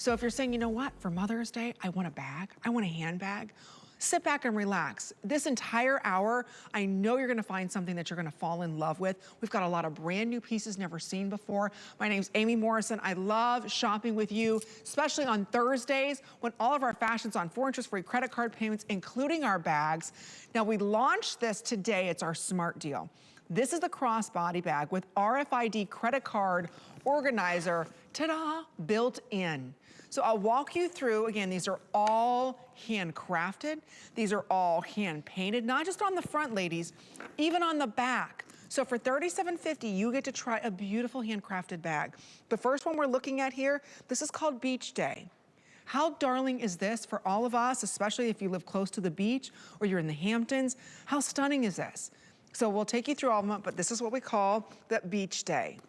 So if you're saying, you know what, for Mother's Day, I want a bag, I want a handbag, sit back and relax. This entire hour, I know you're gonna find something that you're gonna fall in love with. We've got a lot of brand new pieces never seen before. My name's Amy Morrison. I love shopping with you, especially on Thursdays when all of our fashion's on 4 interest-free credit card payments, including our bags. Now we launched this today, it's our smart deal. This is the crossbody bag with RFID credit card organizer, ta-da, built in. So I'll walk you through, again, these are all handcrafted. These are all hand painted, not just on the front, ladies, even on the back. So for $37.50, you get to try a beautiful handcrafted bag. The first one we're looking at here, this is called Beach Day. How darling is this for all of us, especially if you live close to the beach or you're in the Hamptons? How stunning is this? So we'll take you through all of them, but this is what we call the Beach Day.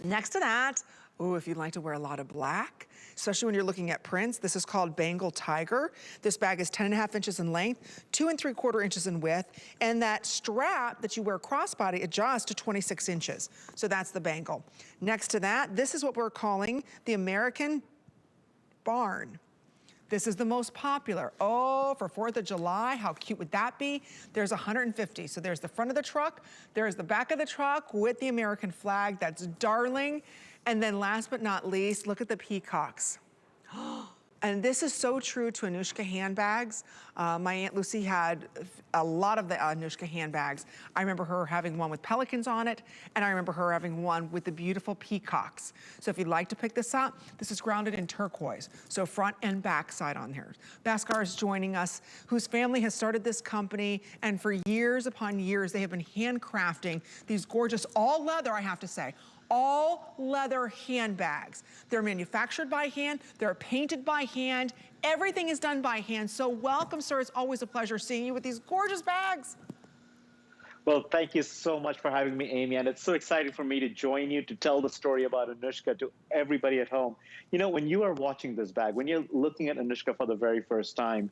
Next to that, ooh, if you'd like to wear a lot of black, especially when you're looking at prints, this is called Bengal Tiger. This bag is 10.5 inches in length, 2 3/4 inches in width, and that strap that you wear crossbody adjusts to 26 inches. So that's the Bengal. Next to that, this is what we're calling the American Barn. This is the most popular. Oh, for 4th of July, how cute would that be? There's 150. So there's the front of the truck, there's the back of the truck with the American flag. That's darling. And then last but not least, look at the peacocks. And this is so true to Anuschka handbags. My Aunt Lucy had a lot of the Anuschka handbags. I remember her having one with pelicans on it, and I remember her having one with the beautiful peacocks. So if you'd like to pick this up, this is grounded in turquoise. So front and back side on here. Bhaskar is joining us, whose family has started this company, and for years upon years, they have been handcrafting these gorgeous, all leather, I have to say, all leather handbags. They're manufactured by hand, they're painted by hand, everything is done by hand. So welcome, sir, it's always a pleasure seeing you with these gorgeous bags. Well, thank you so much for having me, Amy, and it's so exciting for me to join you to tell the story about Anuschka to everybody at home. You know, when you are watching this bag, when you're looking at Anuschka for the very first time,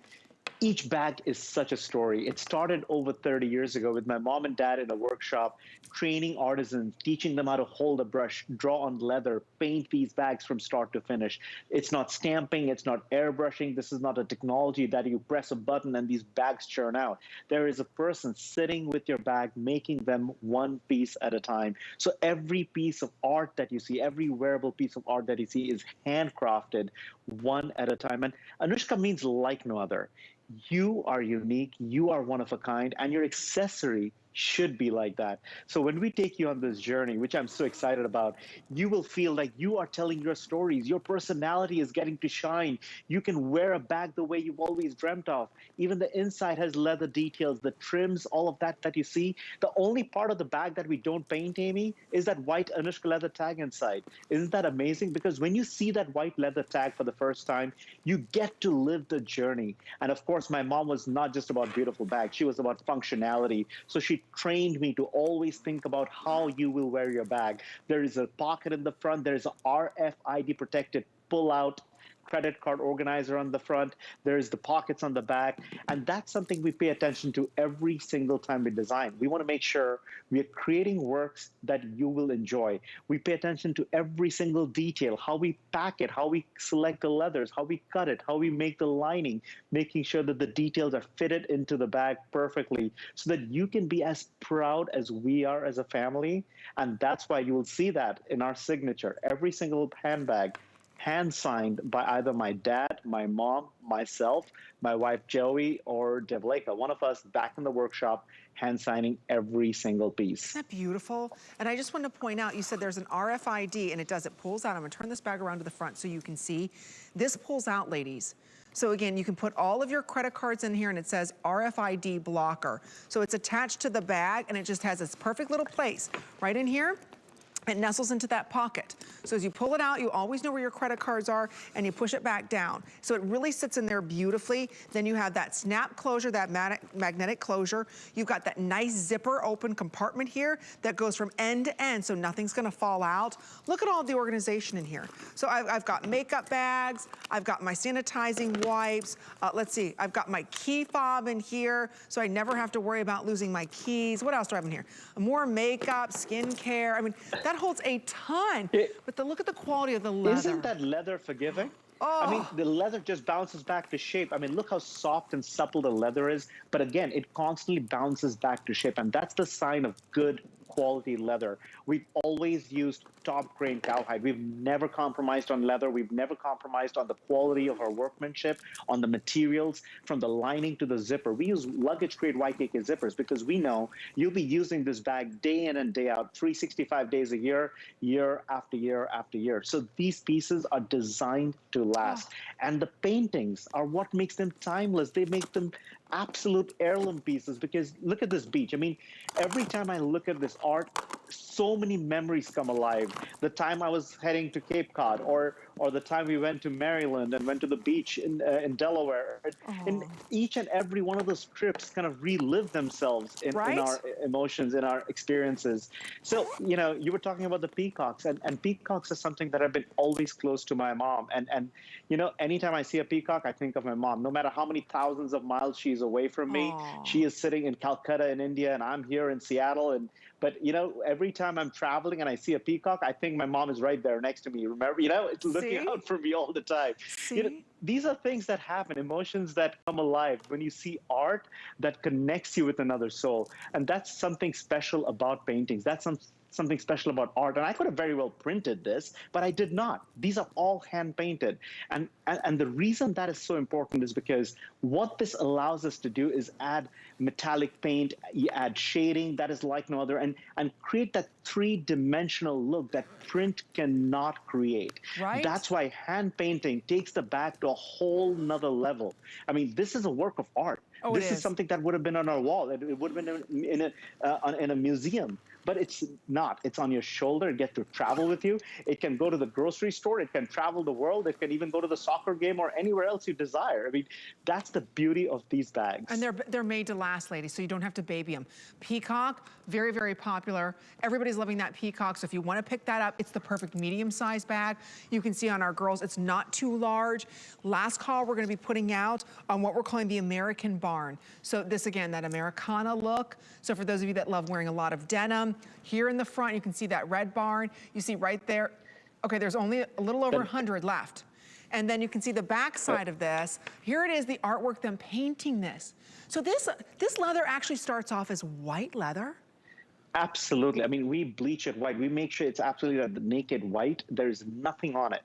each bag is such a story. It started over 30 years ago with my mom and dad in a workshop, training artisans, teaching them how to hold a brush, draw on leather, paint these bags from start to finish. It's not stamping, it's not airbrushing. This is not a technology that you press a button and these bags churn out. There is a person sitting with your bag, making them one piece at a time. So every piece of art that you see, every wearable piece of art that you see is handcrafted one at a time. And Anuschka means like no other. You are unique, you are one of a kind, and your accessory should be like that. So when we take you on this journey, which I'm so excited about, you will feel like you are telling your stories. Your personality is getting to shine. You can wear a bag the way you've always dreamt of. Even the inside has leather details, the trims, all of that that you see. The only part of the bag that we don't paint, Amy, is that white Anuschka leather tag inside. Isn't that amazing? Because when you see that white leather tag for the first time, you get to live the journey. And of course, my mom was not just about beautiful bags. She was about functionality. So she trained me to always think about how you will wear your bag. There is a pocket in the front. There is a RFID protected pull-out credit card organizer on the front. There's the pockets on the back. And that's something we pay attention to every single time we design. We want to make sure we are creating works that you will enjoy. We pay attention to every single detail, how we pack it, how we select the leathers, how we cut it, how we make the lining, making sure that the details are fitted into the bag perfectly so that you can be as proud as we are as a family. And that's why you will see that in our signature. Every single handbag hand-signed by either my dad, my mom, myself, my wife Joey, or Devleka, one of us back in the workshop, hand-signing every single piece. Isn't that beautiful? And I just want to point out, you said there's an RFID, and it pulls out. I'm gonna turn this bag around to the front so you can see. This pulls out, ladies. So again, you can put all of your credit cards in here, and it says RFID blocker. So it's attached to the bag, and it just has this perfect little place right in here. It nestles into that pocket. So as you pull it out, you always know where your credit cards are, and you push it back down. So it really sits in there beautifully. Then you have that snap closure, that magnetic closure. You've got that nice zipper open compartment here that goes from end to end, so nothing's gonna fall out. Look at all the organization in here. So I've got makeup bags, I've got my sanitizing wipes, let's see, I've got my key fob in here, so I never have to worry about losing my keys. What else do I have in here? More makeup, skincare. I mean, that's that holds a ton. But look at the quality of the leather. Isn't that leather forgiving? I mean, the leather just bounces back to shape. I mean, look how soft and supple the leather is. But again, it constantly bounces back to shape. And that's the sign of good quality leather. We've always used top grain cowhide. We've never compromised on leather. We've never compromised on the quality of our workmanship, on the materials, from the lining to the zipper. We use luggage grade YKK zippers because we know you'll be using this bag day in and day out, 365 days a year, year after year after year. So these pieces are designed to last. And the paintings are what makes them timeless. They make them absolute heirloom pieces because look at this beach. I mean, every time I look at this art, so many memories come alive. The time I was heading to Cape Cod, or the time we went to Maryland and went to the beach in Delaware. And each and every one of those trips kind of relive themselves in our emotions, in our experiences. So, you know, you were talking about the peacocks, and peacocks is something that I've been always close to my mom. And you know, anytime I see a peacock, I think of my mom. No matter how many thousands of miles she's away from me, she is sitting in Calcutta in India, and I'm here in Seattle. But, you know, every time I'm traveling and I see a peacock, I think my mom is right there next to me. Remember, you know, it's looking out for me all the time. You know, these are things that happen, emotions that come alive when you see art that connects you with another soul. And that's something special about paintings. That's something special about art. And I could have very well printed this, but I did not. These are all hand painted. And the reason that is so important is because what this allows us to do is add metallic paint, you add shading that is like no other, and create that three-dimensional look that print cannot create. That's why hand painting takes the bag to a whole nother level. I mean, this is a work of art. This is something that would have been on our wall. It would have been in a museum. But it's not. It's on your shoulder. It gets to travel with you. It can go to the grocery store. It can travel the world. It can even go to the soccer game or anywhere else you desire. I mean, that's the beauty of these bags. And they're made to last, ladies, so you don't have to baby them. Peacock, very, very popular. Everybody's loving that peacock, so if you want to pick that up, it's the perfect medium-sized bag. You can see on our girls, it's not too large. Last call we're going to be putting out on what we're calling the American barn. So this, again, that Americana look. So for those of you that love wearing a lot of denim, here in the front, you can see that red barn. You see right there, okay, there's only a little over 100 left. And then you can see the back side of this. Here it is, the artwork, them painting this. So this leather actually starts off as white leather. Absolutely. I mean, we bleach it white. We make sure it's absolutely the naked white. There's nothing on it.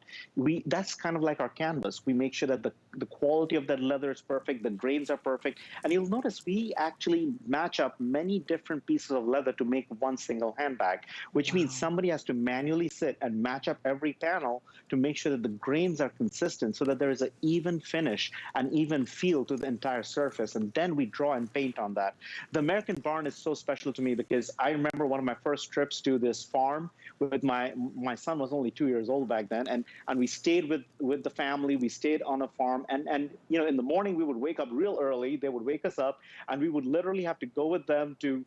That's kind of like our canvas. We make sure that the quality of that leather is perfect, the grains are perfect. And you'll notice we actually match up many different pieces of leather to make one single handbag, which means somebody has to manually sit and match up every panel to make sure that the grains are consistent so that there is an even finish, an even feel to the entire surface. And then we draw and paint on that. The American barn is so special to me because I remember one of my first trips to this farm with my son was only 2 years old back then, and we stayed with the family. We stayed on a farm, and you know, in the morning we would wake up real early. They would wake us up, and we would literally have to go with them to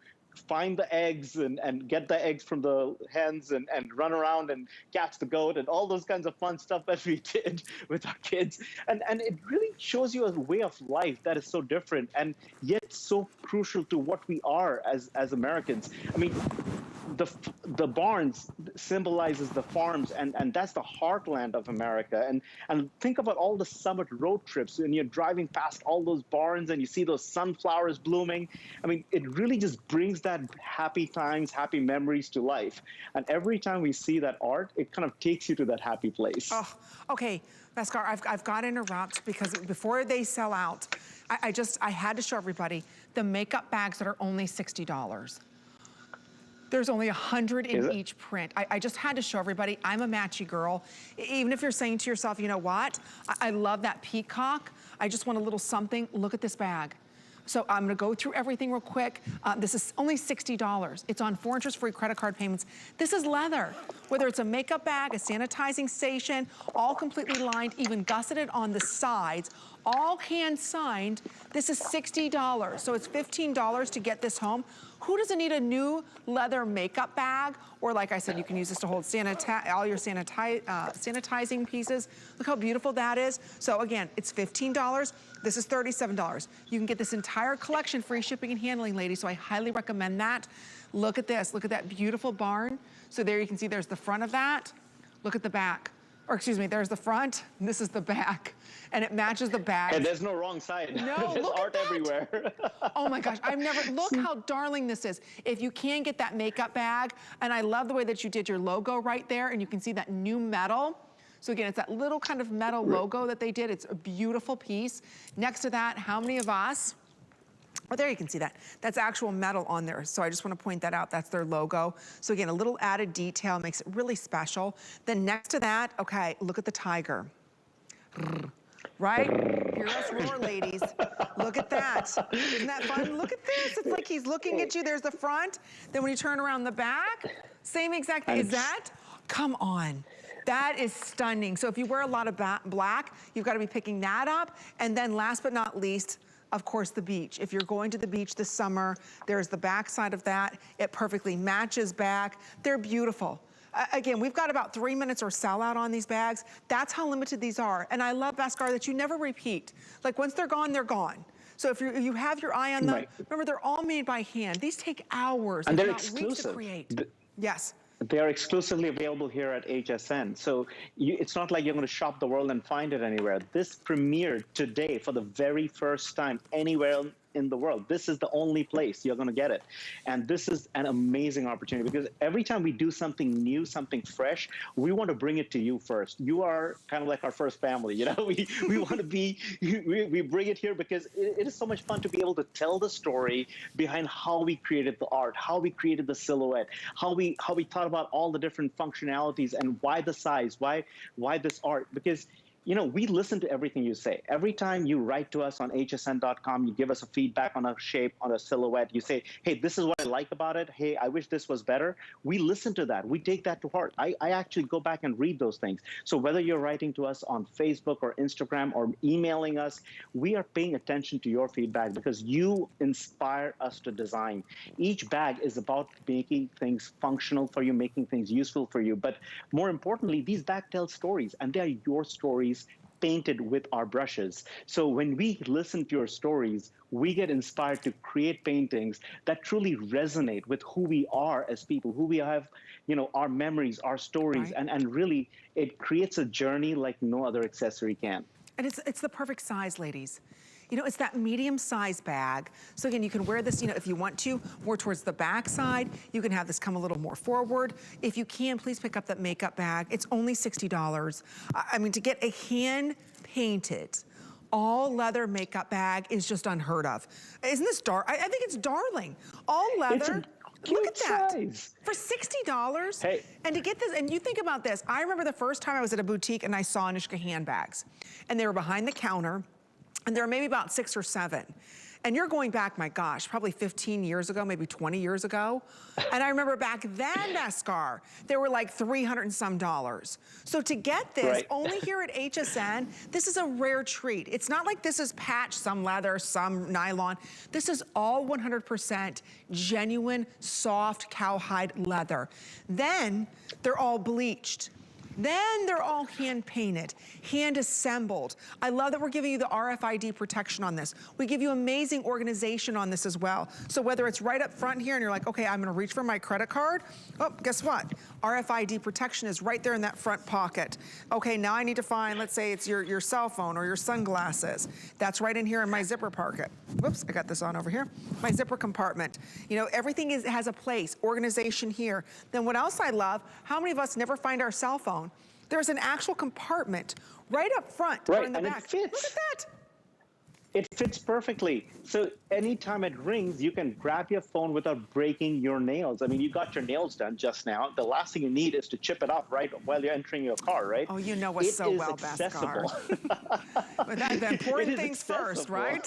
find the eggs and get the eggs from the hens and run around and catch the goat and all those kinds of fun stuff that we did with our kids. And it really shows you a way of life that is so different and yet so crucial to what we are as Americans. I mean, the barns symbolizes the farms, and that's the heartland of America. And think about all the summit road trips when you're driving past all those barns and you see those sunflowers blooming. I mean, it really just brings that happy times, happy memories to life. And every time we see that art, it kind of takes you to that happy place. Oh, okay, Bhaskar, I've got to interrupt because before they sell out, I had to show everybody the makeup bags that are only $60. There's only 100 in each print. I just had to show everybody, I'm a matchy girl. Even if you're saying to yourself, you know what? I love that peacock. I just want a little something. Look at this bag. So I'm gonna go through everything real quick. This is only $60. It's on 4 interest-free credit card payments. This is leather. Whether it's a makeup bag, a sanitizing station, all completely lined, even gusseted on the sides, all hand signed. This is $60. So it's $15 to get this home. Who doesn't need a new leather makeup bag? Or like I said, you can use this to hold all your sanitizing pieces. Look how beautiful that is. So again, it's $15. This is $37. You can get this entire collection, free shipping and handling, ladies, so I highly recommend that. Look at this, look at that beautiful barn. So there you can see there's the front of that. Look at the back. Or excuse me, there's the front, and this is the back. And it matches the bag. And there's no wrong side. No, there's look art at that. everywhere. Oh my gosh, look how darling this is. If you can get that makeup bag, and I love the way that you did your logo right there, and you can see that new metal. So again, it's that little kind of metal logo that they did. It's a beautiful piece. Next to that, how many of us, oh, there you can see that. That's actual metal on there. So I just want to point that out. That's their logo. So again, a little added detail makes it really special. Then next to that, okay, look at the tiger. Right? Hear us roar, ladies. Look at that. Isn't that fun? Look at this. It's like he's looking at you. There's the front. Then when you turn around the back, same exact thing. Is that? Come on. That is stunning. So if you wear a lot of black, you've got to be picking that up. And then last but not least, of course, the beach. If you're going to the beach this summer, there's the back side of that. It perfectly matches back. They're beautiful. Again, we've got about 3 minutes or sellout on these bags. That's how limited these are. And I love, Bhaskar, that you never repeat. Like once they're gone, they're gone. So if you have your eye on them, remember they're all made by hand. These take hours, and they're not weeks to create. Yes. They are exclusively available here at HSN. So it's not like you're going to shop the world and find it anywhere. This premiered today for the very first time anywhere in the world. This is the only place you're going to get it. And this is an amazing opportunity because every time we do something new, something fresh, we want to bring it to you first. You are kind of like our first family, you know? We want to be, we bring it here because it is so much fun to be able to tell the story behind how we created the art, how we created the silhouette, how we thought about all the different functionalities and why the size, why this art, because you know, we listen to everything you say. Every time you write to us on hsn.com, you give us a feedback on a shape, on a silhouette. You say, hey, this is what I like about it. Hey, I wish this was better. We listen to that. We take that to heart. I actually go back and read those things. So whether you're writing to us on Facebook or Instagram or emailing us, we are paying attention to your feedback because you inspire us to design. Each bag is about making things functional for you, making things useful for you. But more importantly, these bags tell stories, and they are your stories painted with our brushes. So when we listen to your stories, we get inspired to create paintings that truly resonate with who we are as people, who we have, you know, our memories, our stories, right. and really it creates a journey like no other accessory can. And it's the perfect size, ladies. You know, it's that medium-sized bag. So again, you can wear this, you know, if you want to, more towards the back side. You can have this come a little more forward. If you can, please pick up that makeup bag. It's only $60. I mean, to get a hand-painted, all leather makeup bag is just unheard of. Isn't this I think it's darling. All leather. Look at that. Size. For $60. Hey. And to get this, and you think about this, I remember the first time I was at a boutique and I saw Anuschka handbags. And they were behind the counter. And there were maybe about 6 or 7. And you're going back, my gosh, probably 15 years ago, maybe 20 years ago. And I remember back then, Bhaskar, they were like $300 and some. So to get this, only here at HSN, this is a rare treat. It's not like this is patch, some leather, some nylon. This is all 100% genuine, soft cowhide leather. Then they're all bleached. Then they're all hand painted, hand assembled. I love that we're giving you the RFID protection on this. We give you amazing organization on this as well. So whether it's right up front here and you're like, okay, I'm gonna reach for my credit card. Oh, guess what? RFID protection is right there in that front pocket. Okay, now I need to find, let's say it's your cell phone or your sunglasses. That's right in here in my zipper pocket. Whoops, I got this on over here. My zipper compartment. You know, everything has a place, organization here. Then what else I love, how many of us never find our cell phone? There's an actual compartment right up front or in the back. It fits. Look at that. It fits perfectly. So anytime it rings, you can grab your phone without breaking your nails. I mean, you got your nails done just now. The last thing you need is to chip it off right while you're entering your car, right? Oh, you know us so well, Bhaskar. But that's the important things first, right?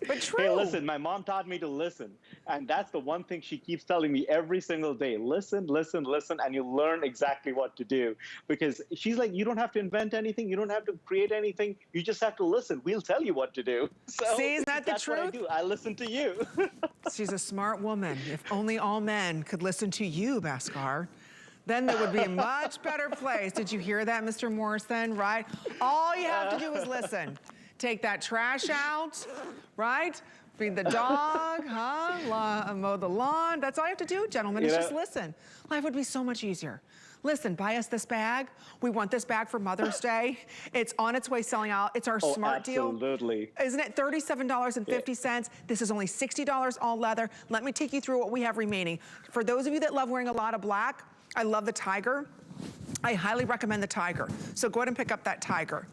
But true. Hey, listen, my mom taught me to listen. And that's the one thing she keeps telling me every single day. Listen, listen, listen, and you learn exactly what to do. Because she's like, you don't have to invent anything. You don't have to create anything. You just have to listen. We'll tell you what to do. So See, isn't that the that's truth? what I do. I listen to you. She's a smart woman. If only all men could listen to you, Bhaskar, then there would be a much better place. Did you hear that, Mr. Morrison, right? All you have to do is listen. Take that trash out, right? Feed the dog, mow the lawn. That's all you have to do, gentlemen, is just listen. Life would be so much easier. Listen, buy us this bag. We want this bag for Mother's Day. It's on its way selling out. It's our smart deal. Absolutely. Isn't it $37.50? Yeah. This is only $60 all leather. Let me take you through what we have remaining. For those of you that love wearing a lot of black, I love the tiger. I highly recommend the tiger. So go ahead and pick up that tiger.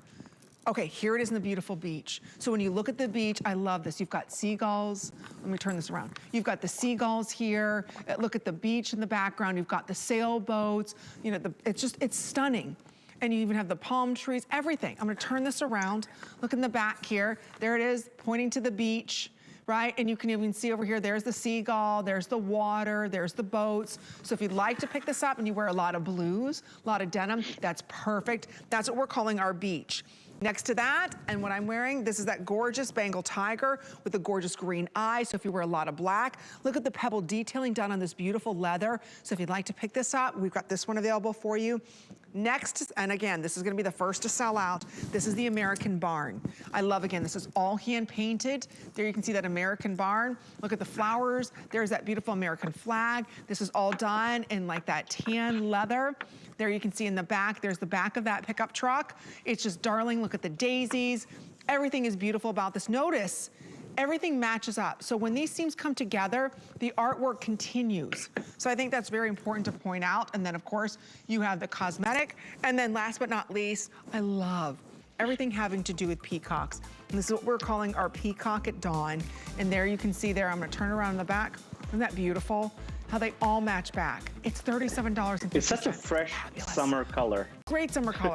Okay, here it is in the beautiful beach. So when you look at the beach, I love this. You've got seagulls. Let me turn this around. You've got the seagulls here. Look at the beach in the background. You've got the sailboats. You know, it's stunning. And you even have the palm trees, everything. I'm gonna turn this around. Look in the back here. There it is, pointing to the beach, right? And you can even see over here, there's the seagull, there's the water, there's the boats. So if you'd like to pick this up and you wear a lot of blues, a lot of denim, that's perfect. That's what we're calling our beach. Next to that, and what I'm wearing, this is that gorgeous Bengal tiger with the gorgeous green eye. So if you wear a lot of black, look at the pebble detailing done on this beautiful leather. So if you'd like to pick this up, we've got this one available for you. Next, and again, this is gonna be the first to sell out. This is the American barn. I love, again, this is all hand painted. There you can see that American barn. Look at the flowers. There's that beautiful American flag. This is all done in like that tan leather. There you can see in the back, there's the back of that pickup truck. It's just darling, look at the daisies. Everything is beautiful about this. Notice, everything matches up. So when these seams come together, the artwork continues. So I think that's very important to point out. And then of course, you have the cosmetic. And then last but not least, I love everything having to do with peacocks. And this is what we're calling our Peacock at Dawn. And there you can see there, I'm gonna turn around in the back. Isn't that beautiful? How they all match back. It's $37.50. It's such a fresh summer color. Great summer color.